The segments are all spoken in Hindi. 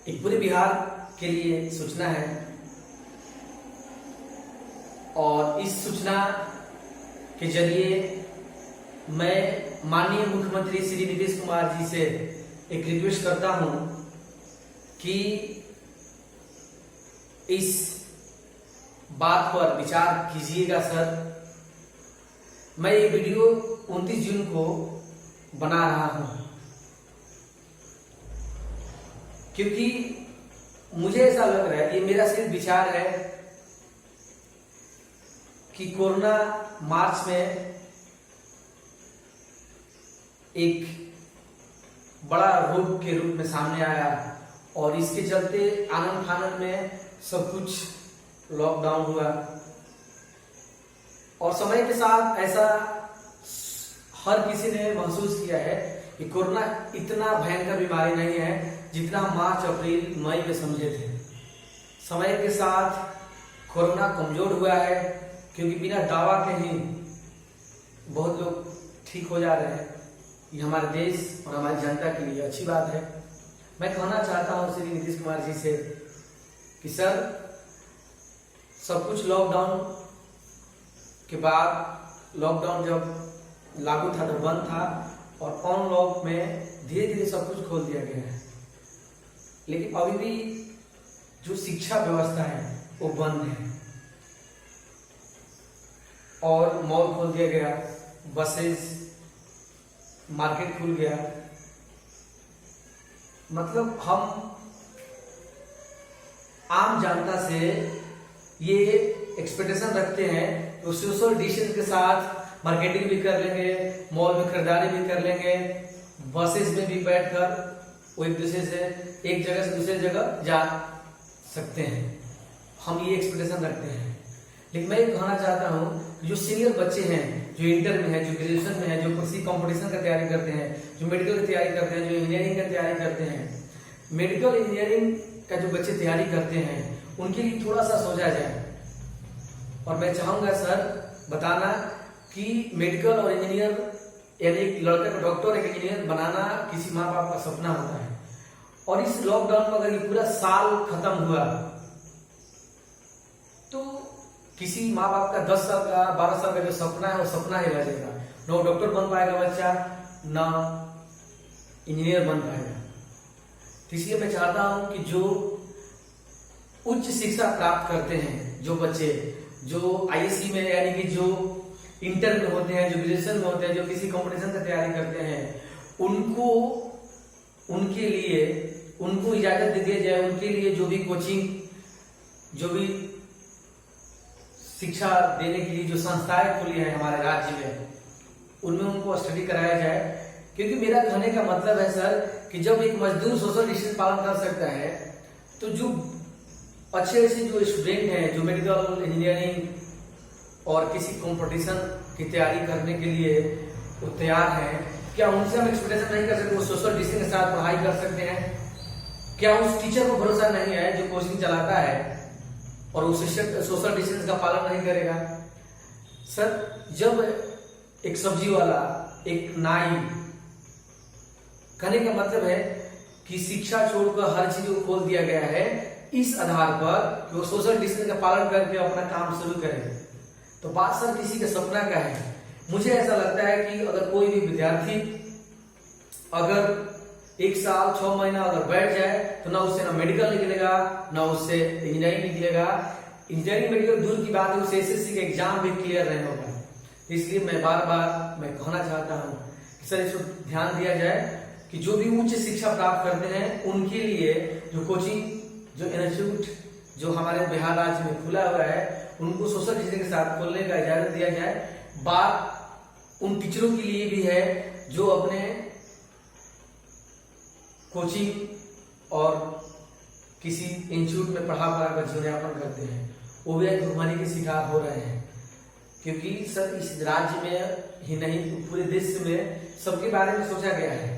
एक पूरे बिहार के लिए सूचना है और इस सूचना के जरिए मैं माननीय मुख्यमंत्री श्री नीतीश कुमार जी से एक रिक्वेस्ट करता हूं कि इस बात पर विचार कीजिएगा सर। मैं ये वीडियो 29 जून को बना रहा हूं क्योंकि मुझे ऐसा लग रहा है, ये मेरा सिर्फ विचार है कि कोरोना मार्च में एक बड़ा रोग के रूप में सामने आया और इसके चलते आनन फानन में सब कुछ लॉकडाउन हुआ और समय के साथ ऐसा हर किसी ने महसूस किया है कि कोरोना इतना भयंकर बीमारी नहीं है जितना मार्च अप्रैल मई में समझे थे। समय के साथ कोरोना कमजोर हुआ है क्योंकि बिना दवा के ही बहुत लोग ठीक हो जा रहे हैं। ये हमारे देश और हमारी जनता के लिए अच्छी बात है। मैं कहना चाहता हूं श्री नीतीश कुमार जी से कि सर, सब कुछ लॉकडाउन के बाद, लॉकडाउन जब लागू था तो बंद था और ऑन लॉक में धीरे धीरे सब कुछ खोल दिया गया है, लेकिन अभी भी जो शिक्षा व्यवस्था है वो बंद है और मॉल खोल दिया गया, बसेस, मार्केट खुल गया। मतलब हम आम जनता से ये एक्सपेक्टेशन रखते हैं तो सोशल डिस्टेंस के साथ मार्केटिंग भी कर लेंगे, मॉल में खरीदारी भी कर लेंगे, बसेस में भी बैठकर वो एक दूसरे से एक जगह से दूसरी जगह जा सकते हैं। हम ये एक्सपेक्टेशन रखते हैं, लेकिन मैं ये कहना चाहता हूँ जो सीनियर बच्चे हैं, जो इंटर में है, जो ग्रेजुएशन में है, जो किसी कंपटीशन का तैयारी करते हैं, जो मेडिकल की तैयारी करते हैं, जो इंजीनियरिंग की तैयारी करते हैं, मेडिकल इंजीनियरिंग का जो बच्चे तैयारी करते हैं उनके लिए थोड़ा सा सोचा जाए। और मैं चाहूंगा सर बताना कि मेडिकल और इंजीनियर, यानी एक लड़के को डॉक्टर, एक इंजीनियर बनाना किसी माँ बाप का सपना होता है और इस लॉकडाउन में अगर ये पूरा साल खत्म हुआ तो किसी माँ बाप का 10 साल का 12 साल का जो सपना है वो सपना ही रह जाएगा। न वो डॉक्टर बन पाएगा बच्चा, न इंजीनियर बन पाएगा। तो इसलिए मैं चाहता हूं कि जो उच्च शिक्षा प्राप्त करते हैं, जो बच्चे जो आईएससी में, यानी कि जो इंटर में होते हैं, जो ग्रेजुएशन में होते हैं, जो किसी कंपटीशन की तैयारी करते हैं, उनके लिए उनको इजाजत दे दिया जाए। उनके लिए जो भी कोचिंग, जो भी शिक्षा देने के लिए जो संस्थाएं खुली हैं हमारे राज्य में, उनमें उनको स्टडी कराया जाए। क्योंकि मेरा कहने का मतलब है सर कि जब एक मजदूर सोशल डिस्टेंस पालन कर सकता है तो जो अच्छे अच्छे जो स्टूडेंट हैं, जो मेडिकल, इंजीनियरिंग और किसी कंपटीशन की तैयारी करने के लिए वो तैयार हैं, क्या उनसे हम एक्सपेक्टेशन नहीं कर सकते वो सोशल डिस्टेंस के साथ पढ़ाई कर सकते हैं? क्या उस टीचर को भरोसा नहीं है जो कोचिंग चलाता है और वो सोशल डिस्टेंस का पालन नहीं करेगा? सर, जब एक सब्जी वाला, एक नाई, कहने का मतलब है कि शिक्षा छोड़कर हर चीज को खोल दिया गया है इस आधार पर कि वो सोशल डिस्टेंस का पालन करके अपना काम शुरू करें। तो बात सर किसी के सपना का है। मुझे ऐसा लगता है कि अगर कोई भी विद्यार्थी अगर 1 साल 6 महीना अगर बैठ जाए तो ना उससे ना मेडिकल निकलेगा, ना उससे इंजीनियरिंग निकलेगा। इंजीनियरिंग मेडिकल दूर की बात है, उससे एसएससी का एग्जाम भी क्लियर नहीं होगा। इसलिए मैं बार बार मैं कहना चाहता हूँ कि सर इस पर ध्यान दिया जाए कि जो भी उच्च शिक्षा प्राप्त करते हैं उनके लिए जो कोचिंग, जो इंस्टीट्यूट जो हमारे बिहार राज्य में खुला हुआ है, उनको सोशल डिस्टेंस के साथ खोलने का इजाजत दिया जाए। बात उन टीचरों के लिए भी है जो अपने कोचिंग और किसी इंस्टीट्यूट में पढ़ा कर जीवनयापन करते हैं, वो भी भुखमरी के शिकार हो रहे हैं। क्योंकि सर इस राज्य में ही नहीं पूरे देश में सबके बारे में सोचा गया है।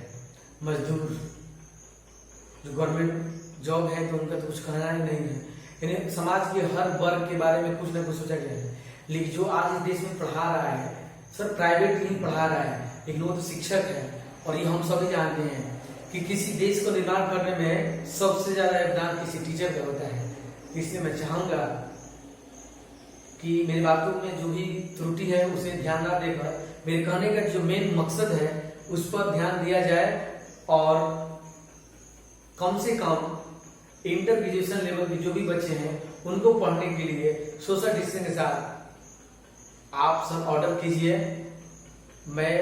मजदूर जो गवर्नमेंट जॉब है तो उनका तो कुछ कहना ही नहीं है, यानी समाज के हर वर्ग के बारे में कुछ ना कुछ सोचा गया है। लेकिन जो आज इस देश में पढ़ा रहा है सर, प्राइवेट नहीं पढ़ा रहा है, लेकिन वो तो शिक्षक है और ये हम सभी जानते हैं कि किसी देश को निर्माण करने में सबसे ज्यादा योगदान किसी टीचर का होता है। इसलिए मैं चाहूंगा कि मेरी बातों में जो भी त्रुटि है उसे ध्यान ना देकर मेरे कहने का जो मेन मकसद है उस पर ध्यान दिया जाए और कम से कम इंटर ग्रेजुएशन लेवल के जो भी बच्चे हैं उनको पढ़ने के लिए सोशल डिस्टेंस के साथ आप सब ऑर्डर कीजिए। मैं